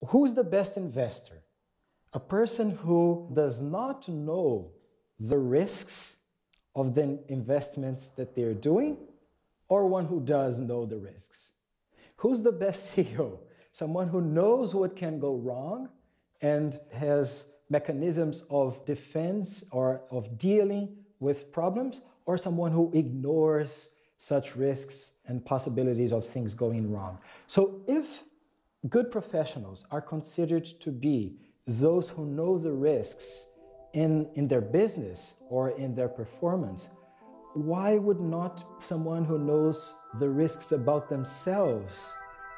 Who's the best investor? A person who does not know the risks of the investments that they're doing, or one who does know the risks? Who's the best CEO? Someone who knows what can go wrong and has mechanisms of defense or of dealing with problems, or someone who ignores such risks and possibilities of things going wrong? So if good professionals are considered to be those who know the risks in their business or in their performance, why would not someone who knows the risks about themselves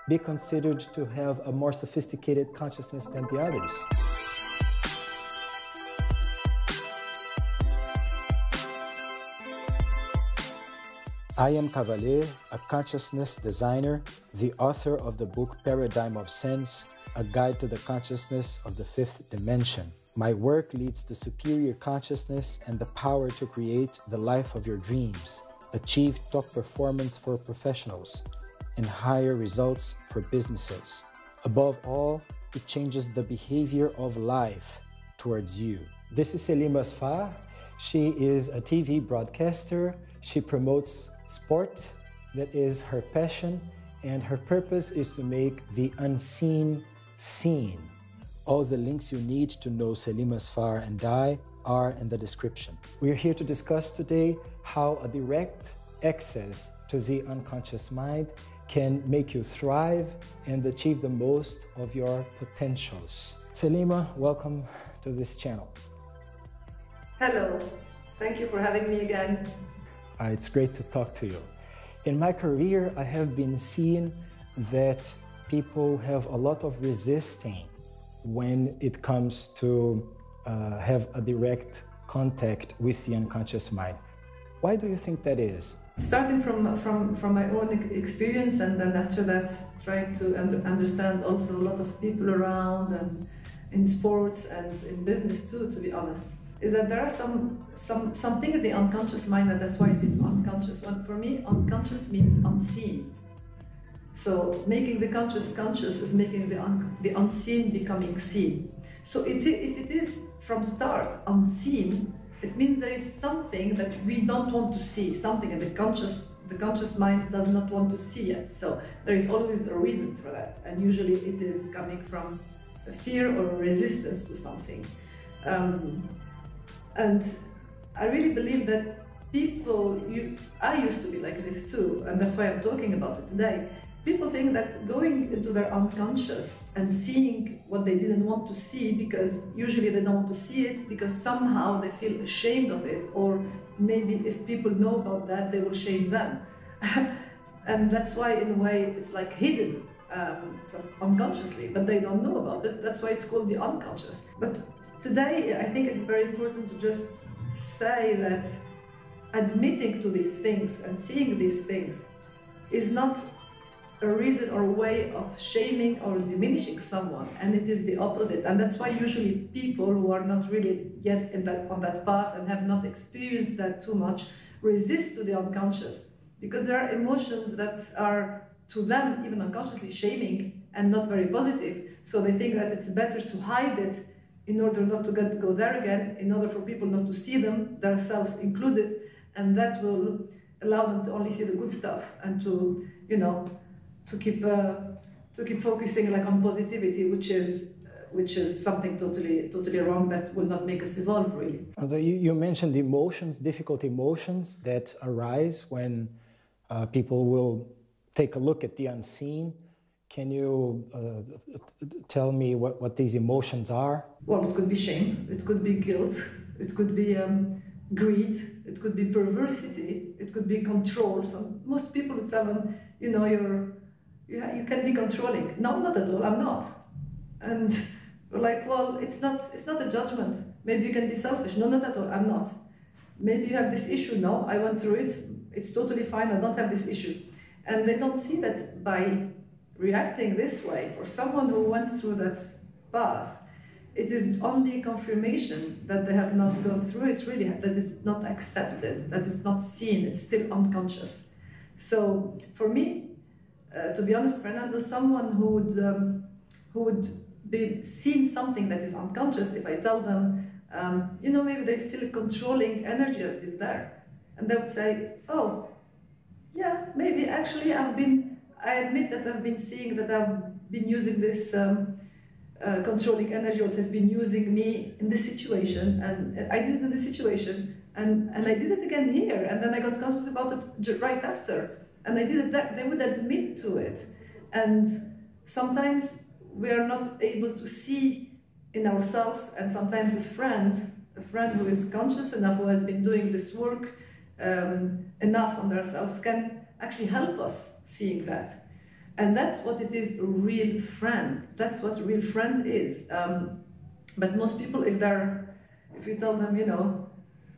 be considered to have a more sophisticated consciousness than the others? I am Cavalier, a consciousness designer, the author of the book Paradigm of Sense, a guide to the consciousness of the fifth dimension. My work leads to superior consciousness and the power to create the life of your dreams, achieve top performance for professionals, and higher results for businesses. Above all, it changes the behavior of life towards you. This is Selima Sfar. She is a TV broadcaster. She promotes sport, that is her passion, and her purpose is to make the unseen seen. All the links you need to know Selima Sfar and I are in the description. We are here to discuss today how a direct access to the unconscious mind can make you thrive and achieve the most of your potentials. Selima, welcome to this channel. Hello, thank you for having me again. It's great to talk to you. In my career, I have been seeing that people have a lot of resisting when it comes to have a direct contact with the unconscious mind. Why do you think that is? Starting from my own experience, and then after that trying to understand also a lot of people around and in sports and in business too, to be honest, is that there are something in the unconscious mind, and that's why it is unconscious. Well, for me, unconscious means unseen. So making the conscious conscious is making the unseen becoming seen. So if it is from start unseen, it means there is something that we don't want to see, something that the conscious mind does not want to see it. So there is always a reason for that, and usually it is coming from a fear or a resistance to something. And I really believe that people, I used to be like this too, and that's why I'm talking about it today. People think that going into their unconscious and seeing what they didn't want to see, because usually they don't want to see it because somehow they feel ashamed of it, or maybe if people know about that, they will shame them. And that's why in a way it's like hidden unconsciously, but they don't know about it. That's why it's called the unconscious. But today, I think it's very important to just say that admitting to these things and seeing these things is not a reason or a way of shaming or diminishing someone, and it is the opposite. And that's why usually people who are not really yet on that path and have not experienced that too much resist to the unconscious, because there are emotions that are to them even unconsciously shaming and not very positive. So they think that it's better to hide it in order not to go there again, in order for people not to see them, themselves included, and that will allow them to only see the good stuff and to, you know, to keep focusing like on positivity, which is something totally wrong, that will not make us evolve really. You mentioned emotions, difficult emotions that arise when people will take a look at the unseen. Can you tell me what these emotions are? Well, it could be shame, it could be guilt, it could be greed, it could be perversity, it could be control. So most people would tell them, you know, you can be controlling. No, not at all, I'm not. And we're like, well, it's not a judgment. Maybe you can be selfish. No, not at all, I'm not. Maybe you have this issue. No, I went through it. It's totally fine, I don't have this issue. And they don't see that by reacting this way, for someone who went through that path, it is only confirmation that they have not gone through it really, that it's not accepted, that it's not seen, it's still unconscious. So for me, to be honest, Fernando, someone who would seen something that is unconscious, if I tell them, maybe there's still a controlling energy that is there. And they would say, oh, yeah, maybe actually I admit that I've been seeing that I've been using this controlling energy, or it has been using me in this situation, and I did it in this situation, and I did it again here, and then I got conscious about it right after, and I did it that. They would admit to it. And sometimes we are not able to see in ourselves, and sometimes a friend who is conscious enough, who has been doing this work enough on themselves, can actually help us seeing that. And that's what it is, a real friend. That's what a real friend is. But most people, if you tell them,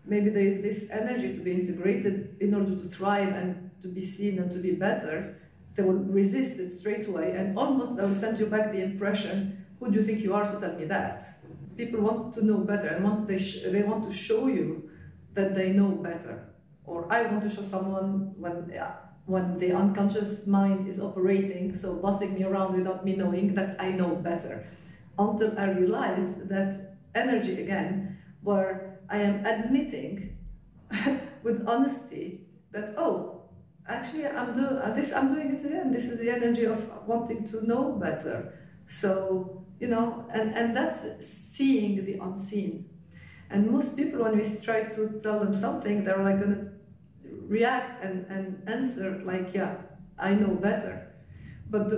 maybe there is this energy to be integrated in order to thrive and to be seen and to be better, they will resist it straight away, and almost they will send you back the impression, who do you think you are to tell me that? People want to know better, and they want to show you that they know better. Or I want to show someone when the unconscious mind is operating, so bossing me around without me knowing, that I know better. Until I realize that energy again, where I am admitting with honesty that, oh, actually, I'm doing it again. This is the energy of wanting to know better. So, and that's seeing the unseen. And most people, when we try to tell them something, they're like going to react and answer like, yeah, I know better. But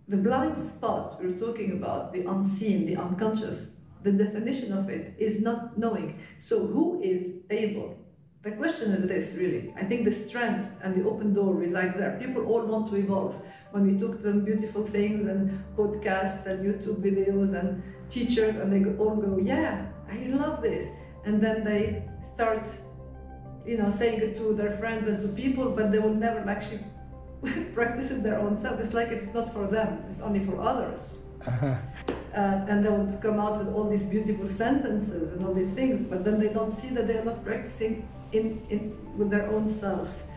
the blind spot we're talking about, the unseen, the unconscious, the definition of it is not knowing. So who is able? The question is this, really. I think the strength and the open door resides there. People all want to evolve. When we took them beautiful things and podcasts and YouTube videos and teachers, and they all go, yeah, I love this. And then they start, saying it to their friends and to people, but they will never actually practice it their own self. It's like it's not for them, it's only for others. And they would come out with all these beautiful sentences and all these things, but then they don't see that they are not practicing with their own selves.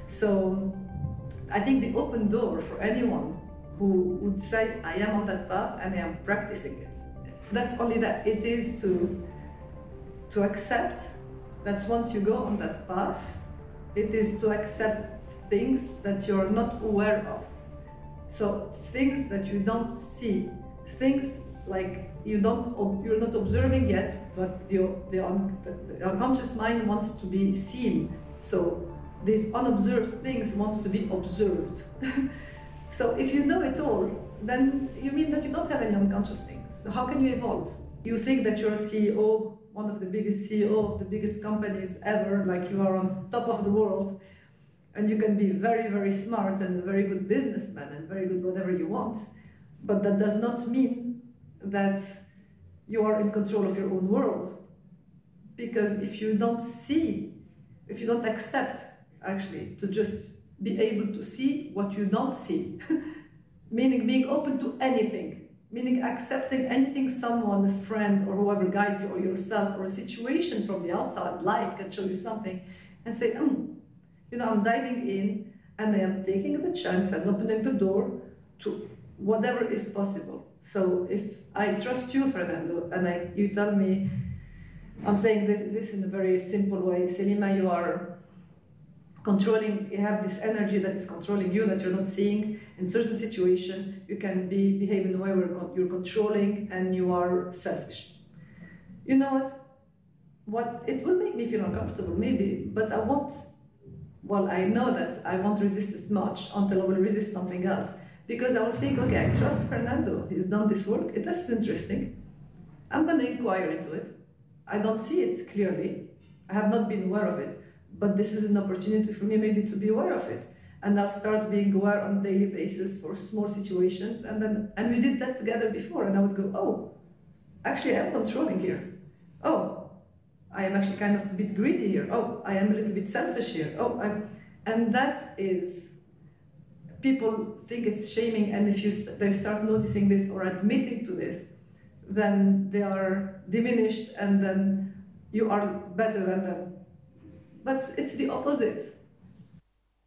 So I think the open door for anyone who would say, I am on that path and I am practicing it. That's only that. It is to accept that once you go on that path, it is to accept things that you're not aware of. So things that you don't see, things like you're not observing yet, but the unconscious mind wants to be seen. So these unobserved things wants to be observed. So if you know it all, then you mean that you don't have any unconscious things. So how can you evolve? You think that you're a CEO, one of the biggest CEO of the biggest companies ever, like you are on top of the world, and you can be very, very smart and a very good businessman and very good whatever you want, but that does not mean that you are in control of your own world. Because if you don't see, if you don't accept actually to just be able to see what you don't see, meaning being open to anything, meaning accepting anything someone, a friend or whoever guides you, or yourself, or a situation from the outside, life can show you something, and say, I'm diving in and I am taking the chance and opening the door to whatever is possible. So if I trust you, Fernando, and you tell me, I'm saying this in a very simple way, Selima, you are controlling, you have this energy that is controlling you, that you're not seeing. In certain situation, you can behave in a way where you're controlling and you are selfish. You know what? It will make me feel uncomfortable, maybe, but I know that I won't resist as much until I will resist something else. Because I will think, okay, I trust Fernando, he's done this work, this is interesting. I'm going to inquire into it. I don't see it clearly. I have not been aware of it. But this is an opportunity for me maybe to be aware of it. And I'll start being aware on a daily basis for small situations. And we did that together before. And I would go, oh, actually I'm controlling here. Oh, I am actually kind of a bit greedy here. Oh, I am a little bit selfish here. And that is, people think it's shaming. And if they start noticing this or admitting to this, then they are diminished and then you are better than them. But it's the opposite.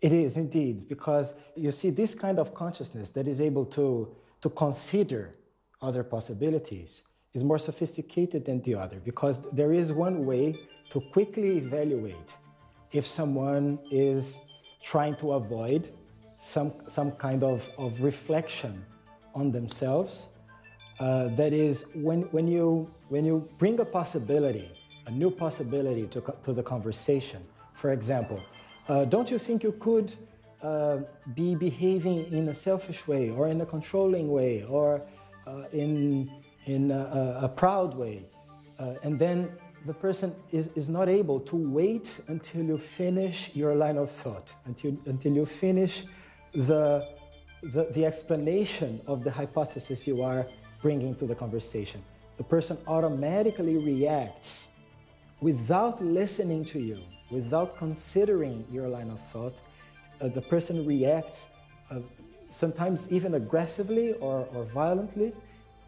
It is indeed, because you see this kind of consciousness that is able to consider other possibilities is more sophisticated than the other, because there is one way to quickly evaluate if someone is trying to avoid some kind of reflection on themselves. That is, when you bring a possibility, a new possibility to the conversation. For example, don't you think you could be behaving in a selfish way, or in a controlling way, or in a proud way? And then the person is not able to wait until you finish your line of thought, until you finish the explanation of the hypothesis you are bringing to the conversation. The person automatically reacts without listening to you, without considering your line of thought. The person reacts sometimes even aggressively or violently,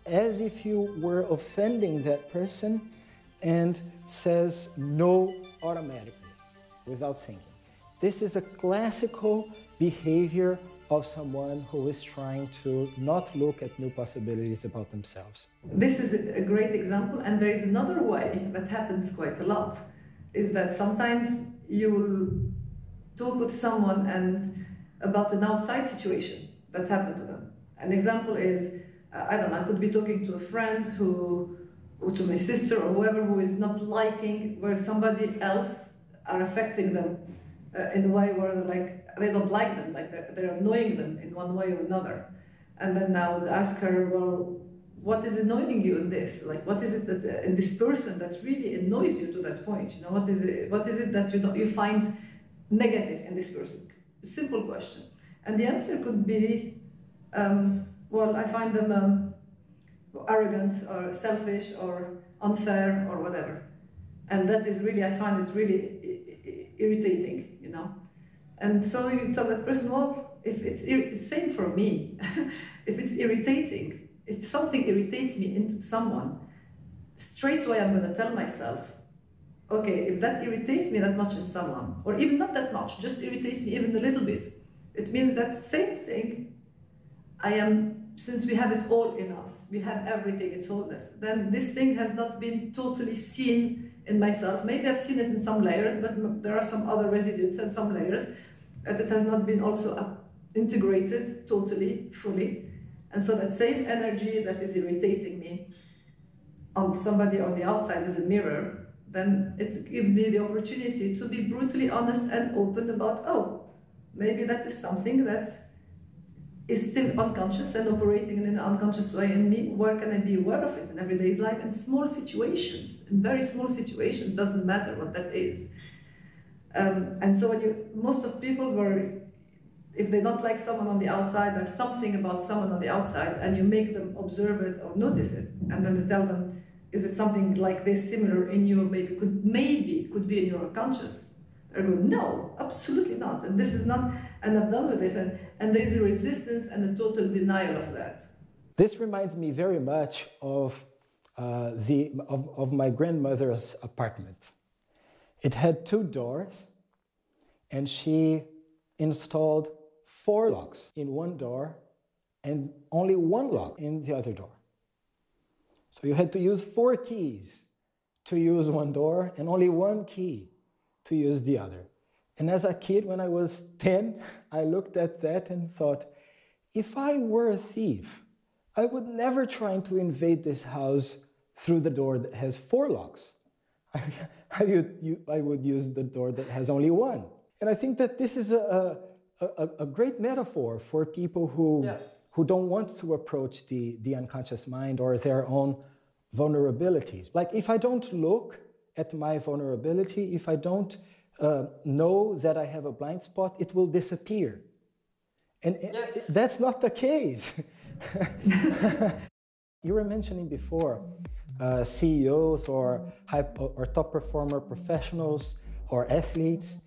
as if you were offending that person, and says no automatically, without thinking. This is a classical behavior of someone who is trying to not look at new possibilities about themselves. This is a great example, and there is another way that happens quite a lot, is that sometimes you will talk with someone and about an outside situation that happened to them. An example is, I don't know, I could be talking to a friend or to my sister or whoever, who is not liking where somebody else are affecting them in a way where they don't like them, like they're annoying them in one way or another. And then I would ask her, well, what is annoying you in this? Like, what is it that in this person that really annoys you to that point? You know, what is it that you find negative in this person? Simple question. And the answer could be, well, I find them arrogant or selfish or unfair or whatever. And that is really, I find it really irritating, you know. And so you tell that person, well, if it's same for me. If it's irritating, if something irritates me into someone, straight away I'm going to tell myself, okay, if that irritates me that much in someone, or even not that much, just irritates me even a little bit, it means that same thing, since we have it all in us, we have everything, it's wholeness, then this thing has not been totally seen in myself. Maybe I've seen it in some layers, but there are some other residues and some layers that it has not been also integrated totally, fully. And so that same energy that is irritating me on somebody on the outside is a mirror, then it gives me the opportunity to be brutally honest and open about, oh, maybe that is something that is still unconscious and operating in an unconscious way in me. Where can I be aware of it in everyday life? In small situations, in very small situations, doesn't matter what that is. And so most of people if they don't like someone on the outside, there's something about someone on the outside, and you make them observe it or notice it, and then you tell them, is it something like this similar in you, maybe could be in your unconscious? They go, no, absolutely not, and this is not, and I'm done with this, and there is a resistance and a total denial of that. This reminds me very much of my grandmother's apartment. It had 2 doors, and she installed 4 locks in one door and only 1 lock in the other door. So you had to use 4 keys to use one door and only 1 key to use the other. And as a kid, when I was 10, I looked at that and thought, if I were a thief, I would never try to invade this house through the door that has 4 locks. I would use the door that has only 1. And I think that this is a great metaphor for people who don't want to approach the unconscious mind or their own vulnerabilities. Like, if I don't look at my vulnerability, if I don't know that I have a blind spot, it will disappear. And yes. That's not the case. You were mentioning before CEOs or top performer professionals or athletes.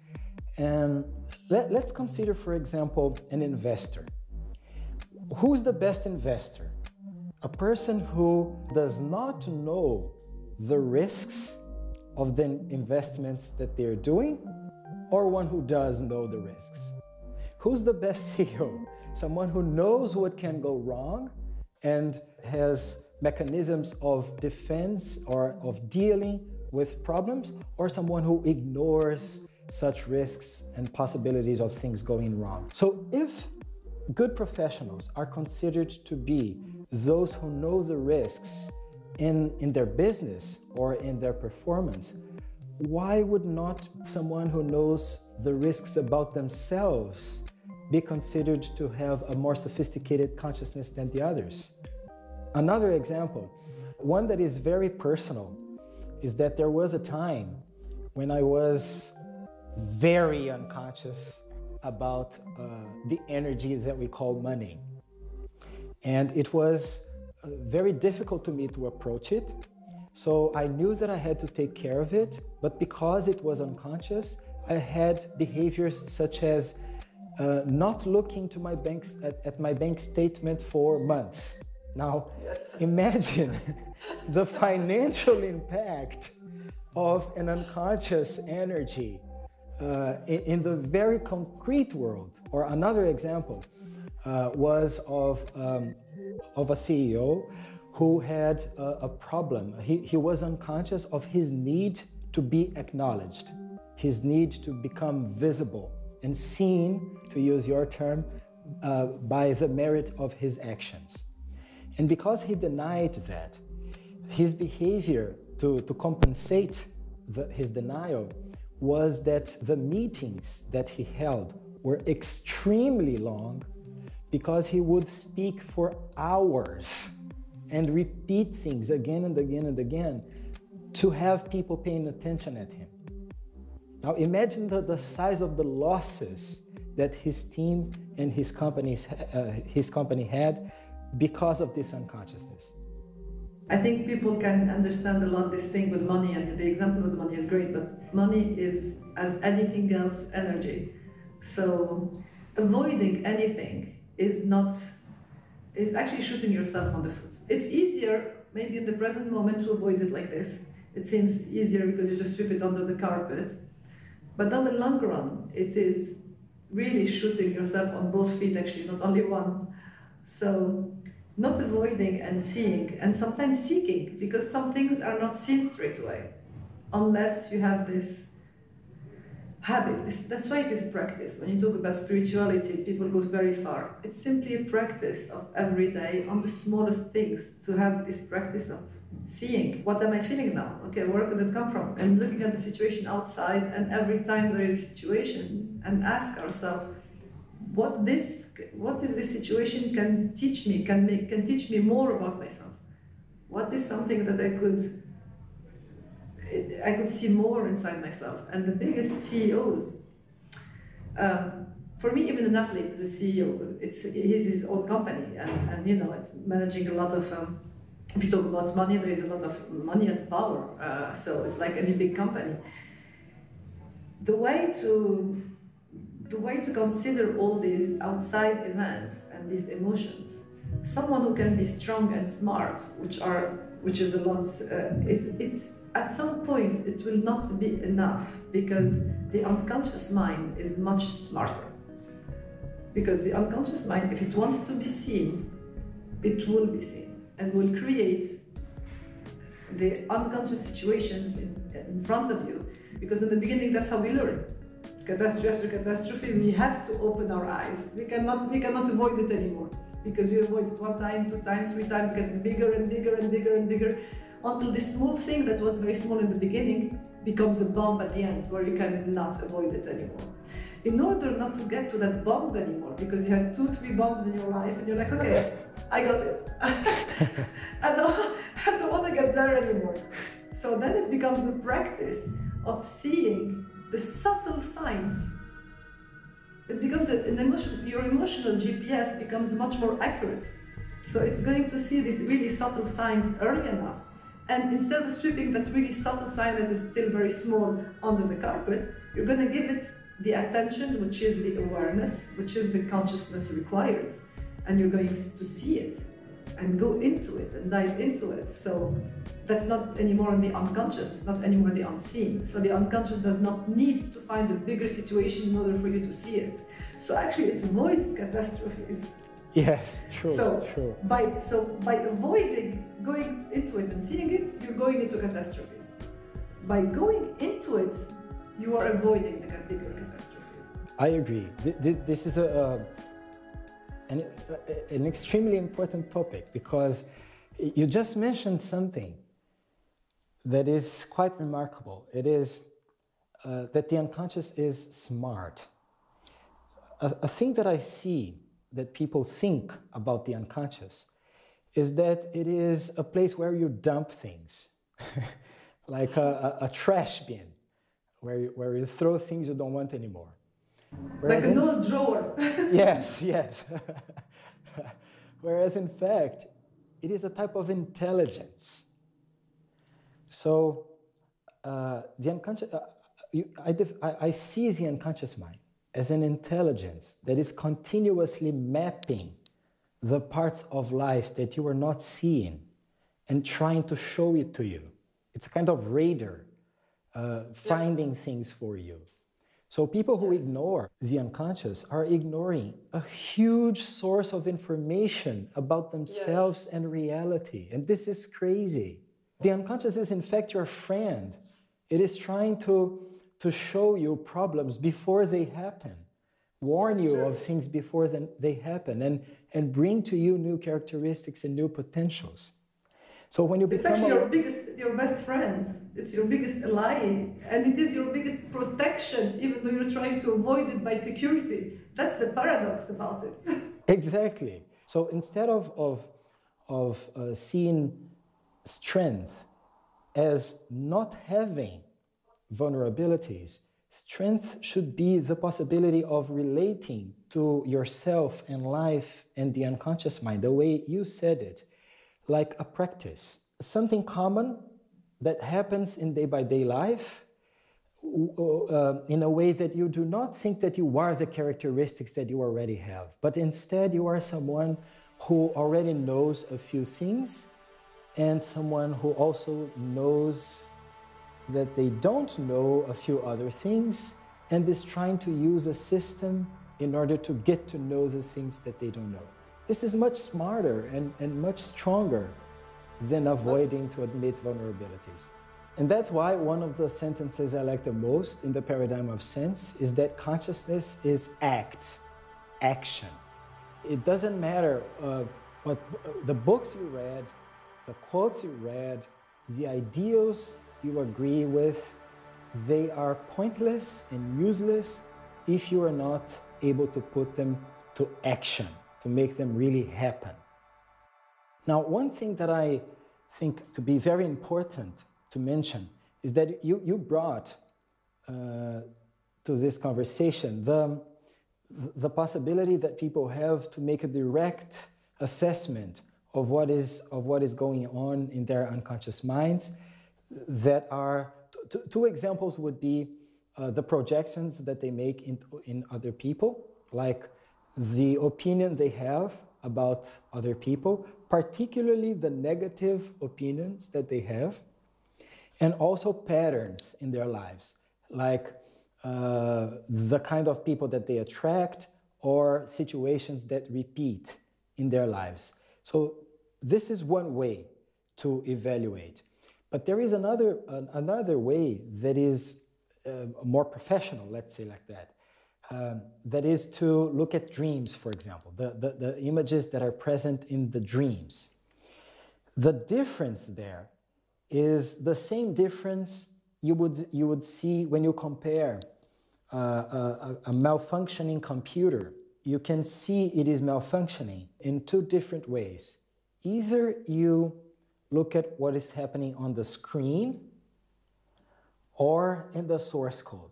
And let's consider, for example, an investor. Who's the best investor? A person who does not know the risks of the investments that they're doing, or one who does know the risks? Who's the best CEO? Someone who knows what can go wrong and has mechanisms of defense or of dealing with problems, or someone who ignores such risks and possibilities of things going wrong. So if good professionals are considered to be those who know the risks in their business or in their performance, why would not someone who knows the risks about themselves be considered to have a more sophisticated consciousness than the others? Another example, one that is very personal, is that there was a time when I was very unconscious about the energy that we call money. And it was very difficult to me to approach it. So I knew that I had to take care of it, but because it was unconscious, I had behaviors such as not looking to my at my bank statement for months. Now, imagine the financial impact of an unconscious energy in the very concrete world. Or another example was of a CEO who had a problem. He was unconscious of his need to be acknowledged, his need to become visible and seen, to use your term, by the merit of his actions. And because he denied that, his behavior to compensate his denial was that the meetings that he held were extremely long, because he would speak for hours and repeat things again and again and again to have people paying attention at him. Now imagine the size of the losses that his team and his company had because of this unconsciousness. I think people can understand a lot this thing with money, and the example with money is great, but money is, as anything else, energy. So avoiding anything is actually shooting yourself on the foot. It's easier, maybe in the present moment, to avoid it like this. It seems easier because you just sweep it under the carpet. But in the long run, it is really shooting yourself on both feet, actually, not only one. So not avoiding and seeing, and sometimes seeking, because some things are not seen straight away, unless you have this habit. That's why it is practice. When you talk about spirituality, people go very far. It's simply a practice of every day on the smallest things, to have this practice of seeing, what am I feeling now? Okay, where could it come from? And looking at the situation outside, and every time there is a situation, and ask ourselves, what is this situation can teach me, can teach me more about myself? What is something that I could see more inside myself? And the biggest CEOs, for me, even an athlete is a CEO. He's his own company, and you know, it's managing a lot of. If you talk about money, there is a lot of money and power. So it's like any big company. The way to consider all these outside events and these emotions, someone who can be strong and smart, which is a lot, it's at some point it will not be enough, because the unconscious mind is much smarter. Because the unconscious mind, if it wants to be seen, it will be seen and will create the unconscious situations in front of you. Because in the beginning, that's how we learn. Catastrophe after catastrophe, we have to open our eyes. We cannot avoid it anymore, because we avoid it 1 time, 2 times, 3 times, getting bigger and bigger and bigger and bigger, until this small thing that was very small in the beginning becomes a bomb at the end, where you cannot avoid it anymore. In order not to get to that bomb anymore, because you had 2, 3 bombs in your life, and you're like, okay, I got it. I don't want to get there anymore. So then it becomes the practice of seeing the subtle signs. It becomes your emotional GPS becomes much more accurate. So it's going to see these really subtle signs early enough. And instead of sweeping that really subtle sign that is still very small under the carpet, you're going to give it the attention, which is the awareness, which is the consciousness required. And you're going to see it and go into it and dive into it. So that's not anymore in the unconscious, it's not anymore the unseen. So the unconscious does not need to find a bigger situation in order for you to see it. So actually it avoids catastrophes Yes, true, So true. by avoiding going into it and seeing it, you're going into catastrophes. By going into it, you are avoiding the bigger catastrophes. I agree. This is an extremely important topic, because you just mentioned something that is quite remarkable. It is that the unconscious is smart. A thing that I see that people think about the unconscious is that it is a place where you dump things, like a trash bin, where you throw things you don't want anymore. Whereas like an old drawer. Yes, yes. Whereas in fact, it is a type of intelligence. So the unconscious, I see the unconscious mind as an intelligence that is continuously mapping the parts of life that you are not seeing and trying to show it to you. It's a kind of radar finding things for you. So people who ignore the unconscious are ignoring a huge source of information about themselves and reality. And this is crazy. The unconscious is in fact your friend. It is trying to show you problems before they happen, warn you of things before they happen, and bring to you new characteristics and new potentials. So when you become your best friend. It's your biggest ally, and it is your biggest protection, even though you're trying to avoid it by security. That's the paradox about it. Exactly. So instead of seeing strength as not having vulnerabilities, strength should be the possibility of relating to yourself and life and the unconscious mind, the way you said it, like a practice, something common that happens in day-by-day life in a way that you do not think that you are the characteristics that you already have, but instead you are someone who already knows a few things and someone who also knows that they don't know a few other things and is trying to use a system in order to get to know the things that they don't know. This is much smarter and much stronger than avoiding to admit vulnerabilities. And that's why one of the sentences I like the most in the paradigm of sense is that consciousness is action. It doesn't matter what the books you read, the quotes you read, the ideals you agree with, they are pointless and useless if you are not able to put them to action, to make them really happen. Now, one thing that I think to be very important to mention is that you brought to this conversation the possibility that people have to make a direct assessment of what is going on in their unconscious minds. That are two examples would be the projections that they make in other people, like the opinion they have about other people, particularly the negative opinions that they have, and also patterns in their lives, like the kind of people that they attract or situations that repeat in their lives. So this is one way to evaluate. But there is another way that is more professional, let's say like that. That is to look at dreams, for example, the images that are present in the dreams. The difference there is the same difference you would see when you compare a malfunctioning computer. You can see it is malfunctioning in two different ways. Either you look at what is happening on the screen or in the source code.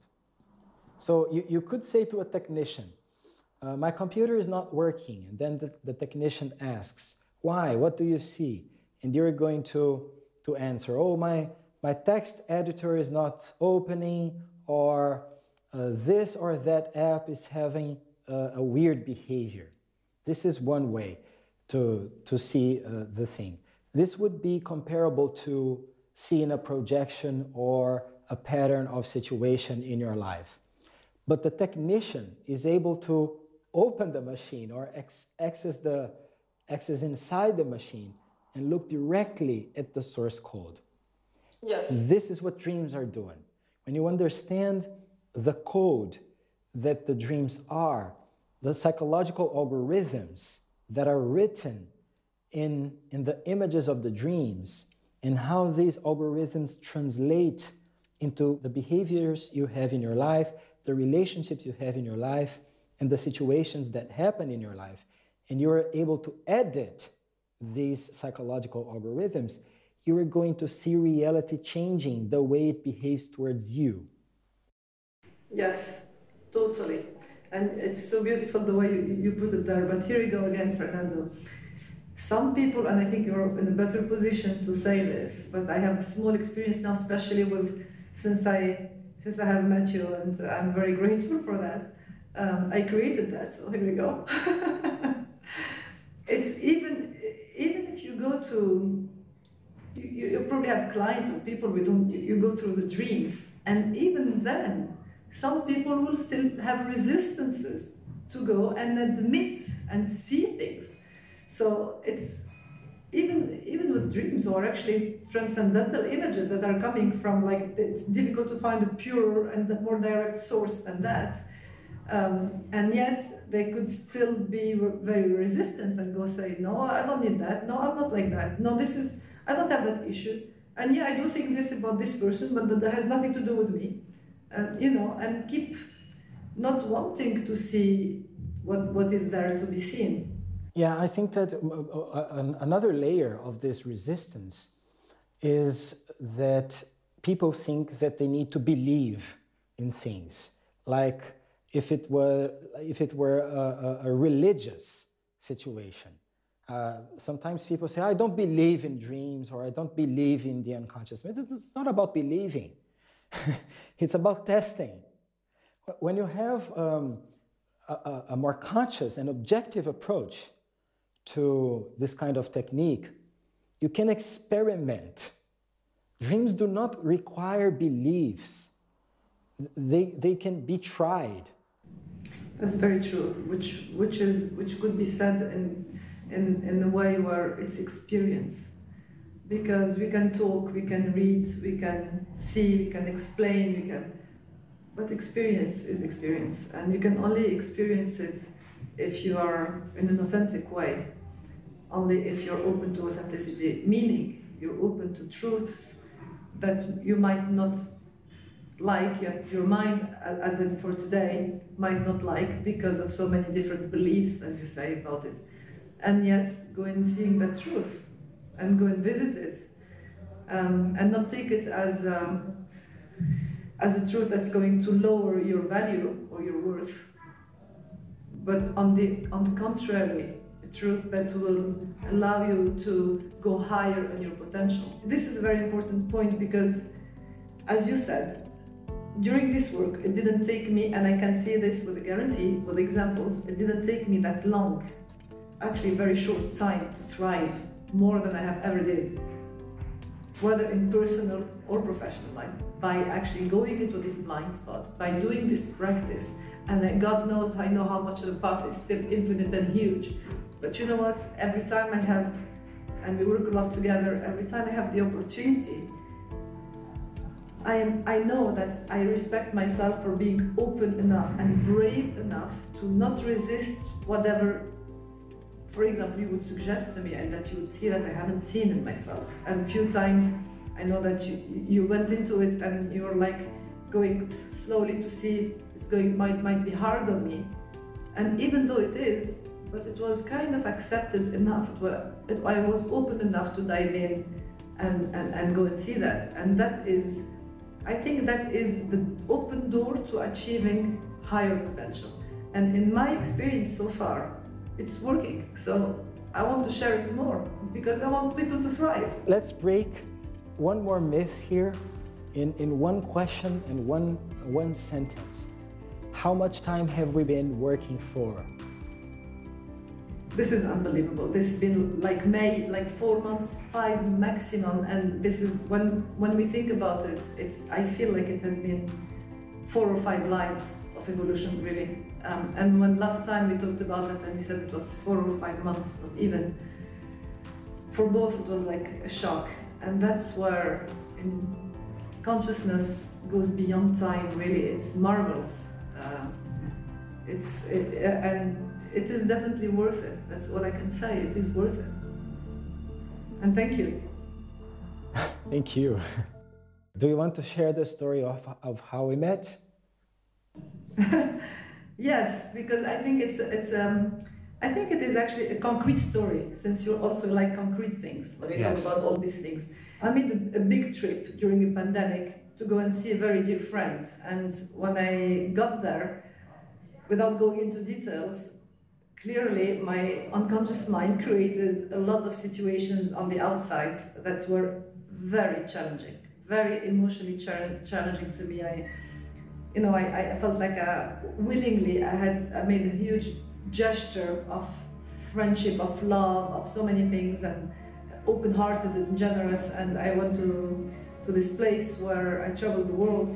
So you could say to a technician, my computer is not working. And then the technician asks, why? What do you see? And you're going to answer, oh, my text editor is not opening, or this or that app is having a weird behavior. This is one way to see the thing. This would be comparable to seeing a projection or a pattern of situation in your life. But the technician is able to open the machine or access inside the machine and look directly at the source code. Yes. This is what dreams are doing. When you understand the code that the dreams are, the psychological algorithms that are written in the images of the dreams, and how these algorithms translate into the behaviors you have in your life, the relationships you have in your life, and the situations that happen in your life, and you are able to edit these psychological algorithms, you are going to see reality changing the way it behaves towards you. Yes, totally. And it's so beautiful the way you put it there. But here you go again, Fernando. Some people, and I think you're in a better position to say this, but I have a small experience now, especially since I have met you, and I'm very grateful for that. I created that, so here we go. It's even if you go to, you probably have clients or people with whom you go through the dreams, and even then, some people will still have resistances to go and admit and see things. So it's even with dreams, or actually transcendental images that are coming from, like, it's difficult to find a purer and a more direct source than that. And yet they could still be very resistant and go say, no, I don't need that. No, I'm not like that. No, I don't have that issue. And yeah, I do think this about this person, but that has nothing to do with me. And keep not wanting to see what is there to be seen. Yeah, I think that another layer of this resistance is that people think that they need to believe in things. Like if it were a religious situation. Sometimes people say, I don't believe in dreams, or I don't believe in the unconscious. It's not about believing. It's about testing. When you have a more conscious and objective approach to this kind of technique, you can experiment. Dreams do not require beliefs. They can be tried. That's very true, which could be said in the way where it's experience. Because we can talk, we can read, we can see, we can explain, but experience is experience, and you can only experience it if you are in an authentic way, only if you're open to authenticity, meaning you're open to truths that you might not like, yet your mind, as in for today, might not like because of so many different beliefs, as you say, about it, and yet go and seeing that truth, and go and visit it, and not take it as a truth that's going to lower your value or your worth, but on the contrary, a truth that will allow you to go higher in your potential. This is a very important point because, as you said, during this work, it didn't take me, and I can say this with a guarantee, with examples, it didn't take me that long, actually a very short time, to thrive more than I have ever did, whether in personal or professional life, by actually going into these blind spots, by doing this practice. And then God knows, I know how much of the path is still infinite and huge. But you know what? Every time I have, and we work a lot together, every time I have the opportunity, I know that I respect myself for being open enough and brave enough to not resist whatever, for example, you would suggest to me, and that you would see that I haven't seen in myself. And a few times I know that you went into it and you were like going slowly to see might be hard on me. And even though it is, but it was kind of accepted enough. I was open enough to dive in and go and see that. And I think that is the open door to achieving higher potential. And in my experience so far, it's working. So I want to share it more because I want people to thrive. Let's break one more myth here in one question and one sentence. How much time have we been working for? This is unbelievable. This has been like 4 months, 5 maximum, and this is when we think about it, I feel like it has been 4 or 5 lives of evolution, really. And when last time we talked about it and we said it was 4 or 5 months, not even, for both it was like a shock. And that's where consciousness goes beyond time, really. It's marvelous. And it is definitely worth it. That's all I can say. It is worth it. And thank you. Thank you. Do you want to share the story of how we met? Yes, because I think I think it is actually a concrete story, since you also like concrete things when we Yes. talk about all these things. I made a big trip during a pandemic to go and see a very dear friend, and when I got there, without going into details, clearly my unconscious mind created a lot of situations on the outside that were very challenging, very emotionally challenging to me. I felt like willingly I made a huge gesture of friendship, of love, of so many things, and open-hearted and generous. And I went to this place where I traveled the world,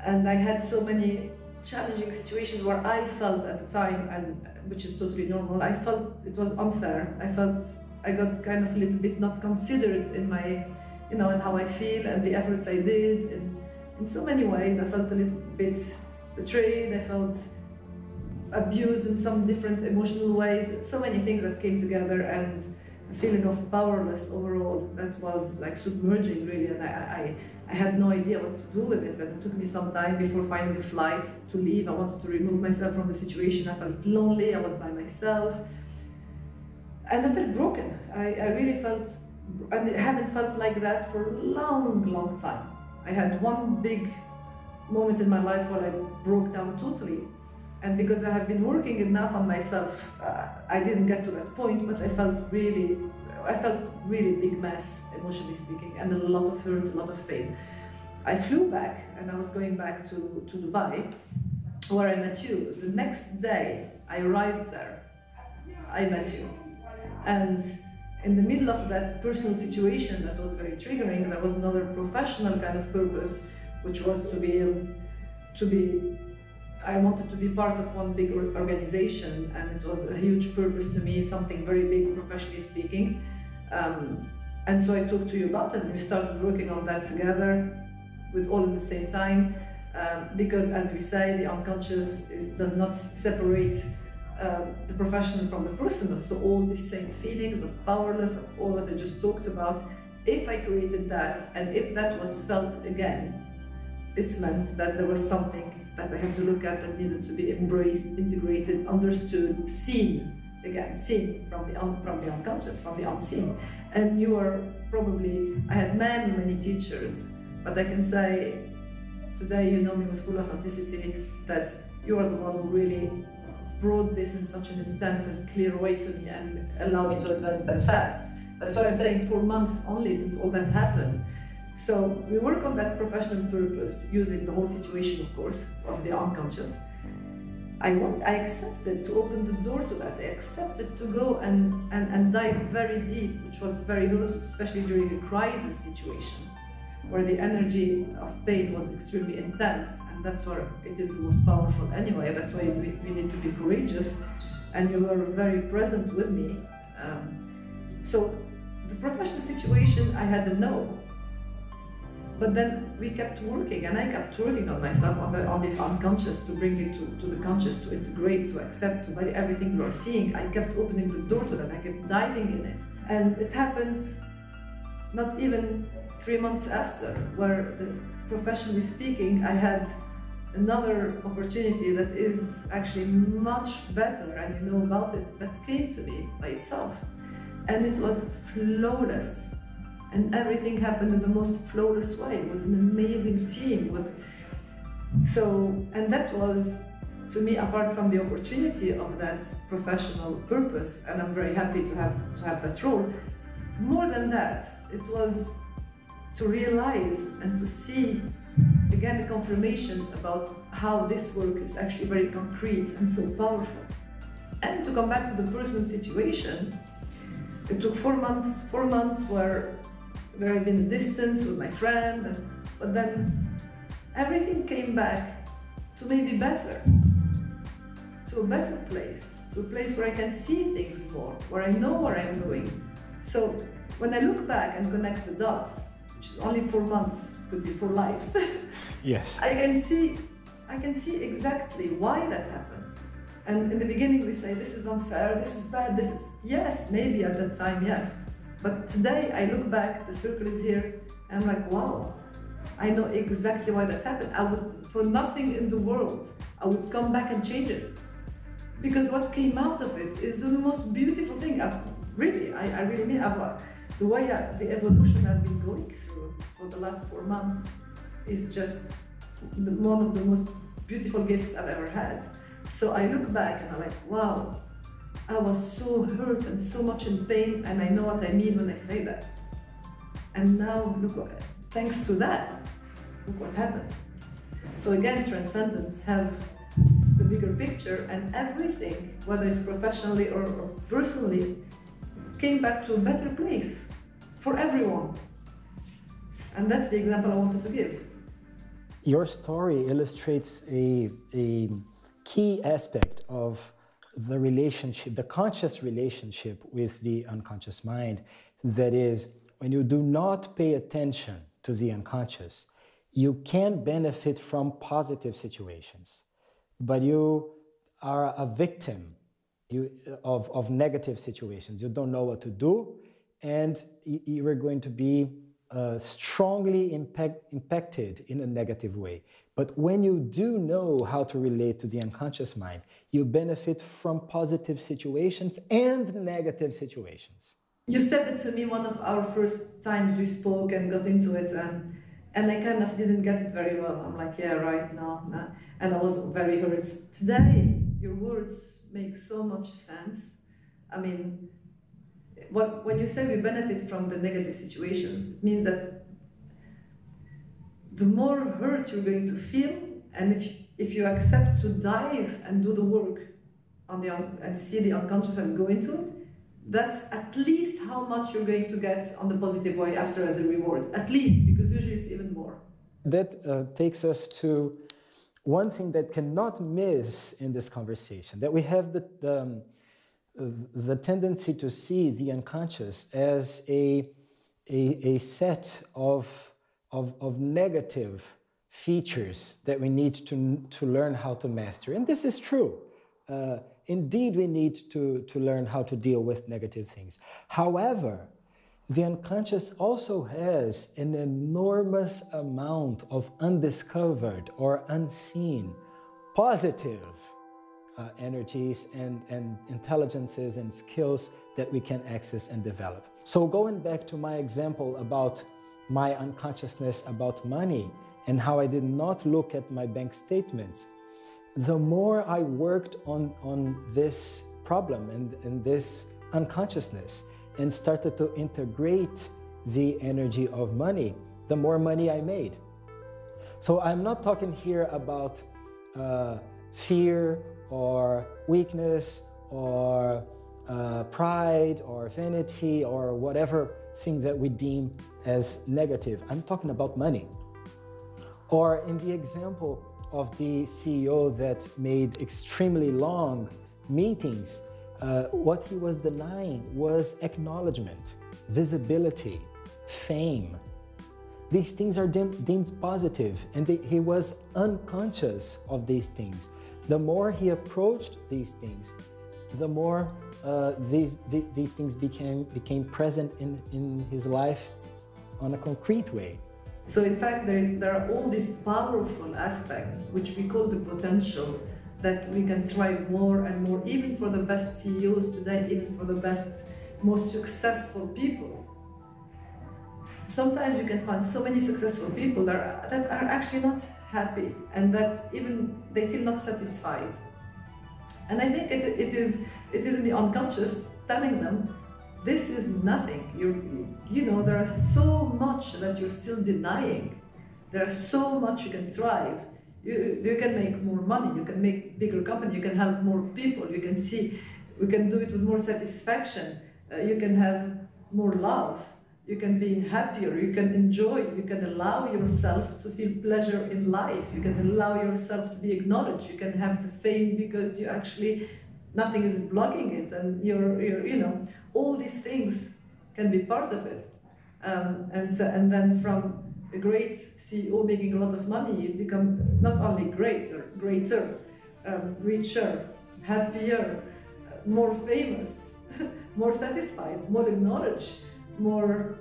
and I had so many challenging situations where I felt at the time, and which is totally normal, I felt it was unfair. I felt I got kind of a little bit not considered in my, in how I feel and the efforts I did. And in so many ways, I felt a little bit betrayed. I felt abused in some different emotional ways. So many things that came together, and a feeling of powerless overall that was like submerging, really. And I had no idea what to do with it, and it took me some time before finding a flight to leave. I wanted to remove myself from the situation. I felt lonely. I was by myself, and I felt broken. I really felt, and I haven't felt like that for a long time. I had one big moment in my life where I broke down totally, and because I have been working enough on myself, I didn't get to that point, but I felt really big mess, emotionally speaking, and a lot of hurt, a lot of pain. I flew back, and I was going back to Dubai, where I met you. The next day I arrived there, I met you. And in the middle of that personal situation that was very triggering, there was another professional kind of purpose, which was I wanted to be part of one big organization, and it was a huge purpose to me, something very big professionally speaking. And so I talked to you about it, and we started working on that together with all at the same time, because as we say, the unconscious does not separate the professional from the personal. So all these same feelings of powerless, of all that I just talked about, if I created that, and if that was felt again, it meant that there was something that I had to look at that needed to be embraced, integrated, understood, seen again, seen from the unconscious, from the unseen. And you are probably, I had many teachers, but I can say today, you know me with full authenticity, that you are the one who really brought this in such an intense and clear way to me and allowed me to advance that fast. That's what I'm saying, 4 months only since all that happened. So we work on that professional purpose using the whole situation, of course, of the unconscious. I accepted to open the door to that. I accepted to go and dive very deep, which was very hurtful, especially during a crisis situation, where the energy of pain was extremely intense, and that's where it is the most powerful anyway. That's why we need to be courageous, and you were very present with me. So the professional situation, I had a no. But then we kept working, and I kept working on myself, on this unconscious, to bring it to the conscious, to integrate, to accept, to value everything you are seeing. I kept opening the door to that, I kept diving in it. And it happened not even 3 months after, where, professionally speaking, I had another opportunity that is actually much better, and you know about it, that came to me by itself. And it was flawless. And everything happened in the most flawless way, with an amazing team. And that was, to me, apart from the opportunity of that professional purpose, and I'm very happy to have that role. More than that, it was to realize and to see, again, the confirmation about how this work is actually very concrete and so powerful. And to come back to the personal situation, it took 4 months where there had been a distance with my friend, but then everything came back to maybe better, to a better place, to a place where I can see things more, where I know where I'm going. So when I look back and connect the dots, which is only 4 months, could be 4 lives, yes, I can see exactly why that happened. And in the beginning we say, this is unfair, this is bad, this is, yes, maybe at that time, yes. But today I look back, the circle is here, and I'm like, wow, I know exactly why that happened. I would, for nothing in the world, I would come back and change it. Because what came out of it is the most beautiful thing. I really mean, the way the evolution I've been going through for the last 4 months is just one of the most beautiful gifts I've ever had. So I look back and I'm like, wow, I was so hurt and so much in pain, and I know what I mean when I say that. And now, look, thanks to that, look what happened. So again, transcendence have the bigger picture, and everything, whether it's professionally or personally, came back to a better place for everyone. And that's the example I wanted to give. Your story illustrates a key aspect of the relationship, the conscious relationship with the unconscious mind. That is, when you do not pay attention to the unconscious, you can benefit from positive situations, but you are a victim of negative situations. You don't know what to do, and you are going to be strongly impacted in a negative way. But when you do know how to relate to the unconscious mind, you benefit from positive situations and negative situations. You said it to me one of our first times we spoke and got into it, and I kind of didn't get it very well. I'm like, yeah, right, no. And I was very hurt. Today, your words make so much sense. I mean, when you say we benefit from the negative situations, it means that the more hurt you're going to feel, and if you accept to dive and do the work and see the unconscious and go into it, that's at least how much you're going to get on the positive way after as a reward. At least, because usually it's even more. That takes us to one thing that cannot miss in this conversation, that we have the tendency to see the unconscious as a set of negative features that we need to learn how to master. And this is true. Indeed, we need to learn how to deal with negative things. However, the unconscious also has an enormous amount of undiscovered or unseen positive energies and intelligences and skills that we can access and develop. So going back to my example about my unconsciousness about money and how I did not look at my bank statements, the more I worked on this problem and this unconsciousness and started to integrate the energy of money, the more money I made. So I'm not talking here about fear or weakness or pride or vanity or whatever thing that we deem as negative. I'm talking about money. Or in the example of the CEO that made extremely long meetings, what he was denying was acknowledgement, visibility, fame. These things are deemed positive, and he was unconscious of these things. The more he approached these things, the more these things became present in his life on a concrete way. So in fact, there are all these powerful aspects, which we call the potential, that we can thrive more and more, even for the best CEOs today, even for the best, most successful people. Sometimes you can find so many successful people that are actually not happy, and that even they feel not satisfied. And I think it is in the unconscious telling them, this is nothing. You know, there is so much that you're still denying. There's so much you can thrive. You can make more money, you can make bigger company, you can help more people, you can do it with more satisfaction, you can have more love, you can be happier, you can enjoy, you can allow yourself to feel pleasure in life, you can allow yourself to be acknowledged, you can have the fame because you actually, nothing is blocking it, and you're you know, all these things can be part of it. And then from a great CEO making a lot of money, you become not only greater, richer, happier, more famous, more satisfied, more acknowledged, more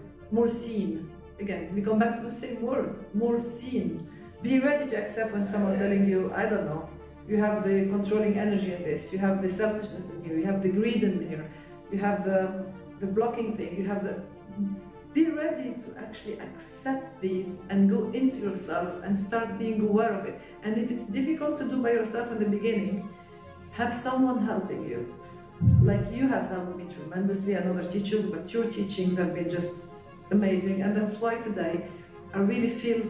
seen. Again, we come back to the same word, more seen. Be ready to accept when someone telling you, I don't know, you have the controlling energy in this, you have the selfishness in here, you have the greed in here, you have the blocking thing, you have the... Be ready to actually accept these and go into yourself and start being aware of it. And if it's difficult to do by yourself in the beginning, have someone helping you. Like you have helped me tremendously and other teachers, but your teachings have been just amazing. And that's why today I really feel,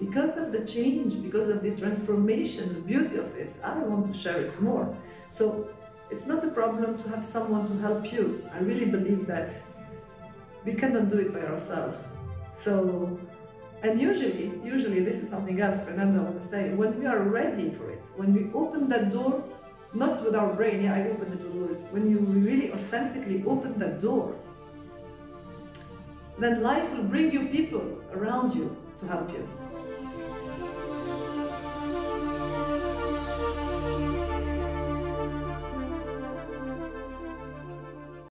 because of the change, because of the transformation, the beauty of it, I want to share it more. So it's not a problem to have someone to help you. I really believe that we cannot do it by ourselves. So, and usually this is something else, Fernando, I want to say, when we are ready for it, when we open that door, not with our brain, yeah, I open the door, when you really authentically open that door, then life will bring you people around you to help you.